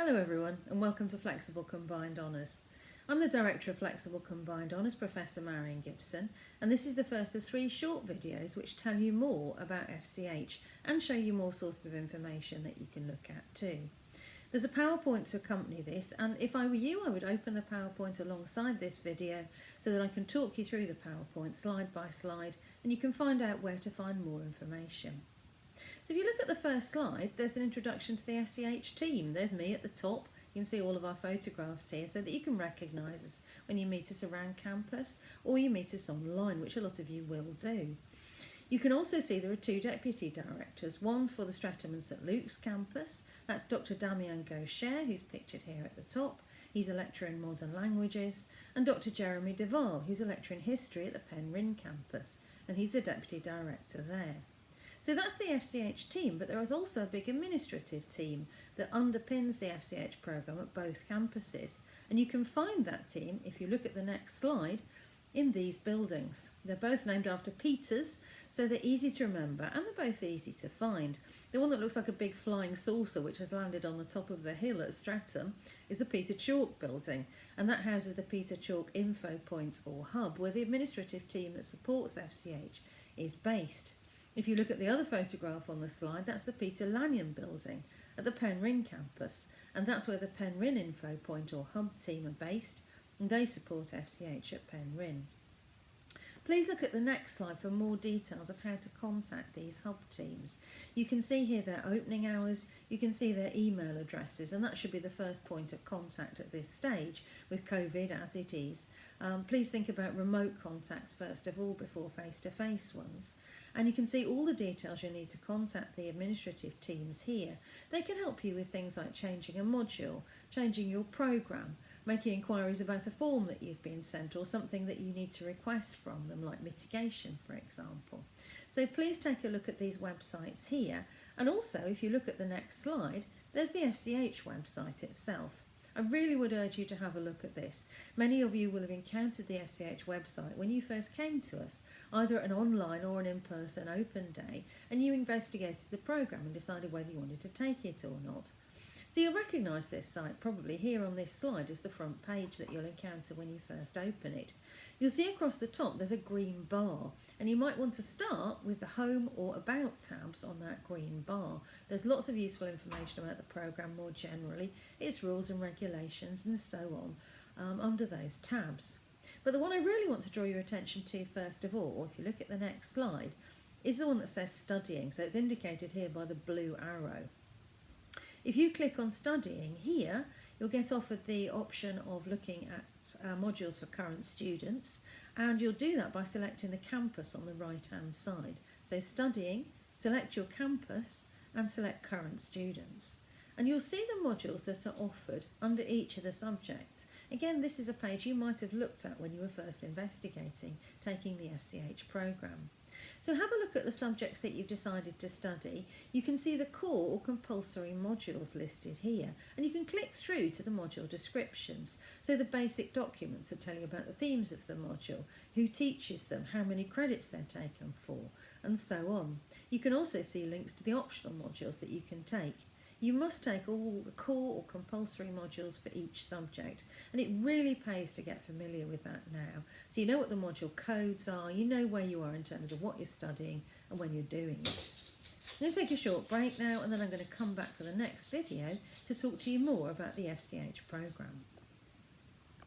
Hello everyone and welcome to Flexible Combined Honours. I'm the Director of Flexible Combined Honours, Professor Marion Gibson, and this is the first of 3 short videos which tell you more about FCH and show you more sources of information that you can look at too. There's a PowerPoint to accompany this, and if I were you I would open the PowerPoint alongside this video so that I can talk you through the PowerPoint slide by slide and you can find out where to find more information. So if you look at the first slide, there's an introduction to the FCH team. There's me at the top. You can see all of our photographs here so that you can recognise us when you meet us around campus or you meet us online, which a lot of you will do. You can also see there are 2 deputy directors, one for the Streatham and St Luke's campus. That's Dr Damien Gaucher, who's pictured here at the top. He's a lecturer in modern languages, and Dr Jeremy Duval, who's a lecturer in history at the Penryn campus, and he's the deputy director there. So that's the FCH team, but there is also a big administrative team that underpins the FCH programme at both campuses. And you can find that team, if you look at the next slide, in these buildings. They're both named after Peters, so they're easy to remember and they're both easy to find. The one that looks like a big flying saucer which has landed on the top of the hill at Streatham is the Peter Chalk building, and that houses the Peter Chalk Info Point or Hub, where the administrative team that supports FCH is based. If you look at the other photograph on the slide, that's the Peter Lanyon building at the Penryn campus, and that's where the Penryn Info Point or Hub team are based, and they support FCH at Penryn. Please look at the next slide for more details of how to contact these hub teams. You can see here their opening hours, you can see their email addresses, and that should be the first point of contact at this stage with COVID as it is. Please think about remote contacts first of all before face-to-face ones. And you can see all the details you need to contact the administrative teams here. They can help you with things like changing a module, changing your programme, making inquiries about a form that you've been sent or something that you need to request from them, like mitigation, for example. So please take a look at these websites here. And also, if you look at the next slide, there's the FCH website itself. I really would urge you to have a look at this. Many of you will have encountered the FCH website when you first came to us, either at an online or an in-person open day, and you investigated the programme and decided whether you wanted to take it or not. So you'll recognise this site probably here on this slide as the front page that you'll encounter when you first open it. You'll see across the top there's a green bar, and you might want to start with the Home or About tabs on that green bar. There's lots of useful information about the programme more generally, its rules and regulations and so on under those tabs. But the one I really want to draw your attention to first of all, if you look at the next slide, is the one that says Studying. So it's indicated here by the blue arrow. If you click on Studying here, you'll get offered the option of looking at modules for current students, and you'll do that by selecting the campus on the right hand side. So Studying, select your campus and select current students. And you'll see the modules that are offered under each of the subjects. Again, this is a page you might have looked at when you were first investigating taking the FCH programme. So have a look at the subjects that you've decided to study. You can see the core or compulsory modules listed here, and you can click through to the module descriptions. So the basic documents that tell you about the themes of the module, who teaches them, how many credits they're taken for, and so on. You can also see links to the optional modules that you can take. You must take all the core or compulsory modules for each subject, and it really pays to get familiar with that now. So you know what the module codes are, you know where you are in terms of what you're studying and when you're doing it. I'm going to take a short break now, and then I'm going to come back for the next video to talk to you more about the FCH programme.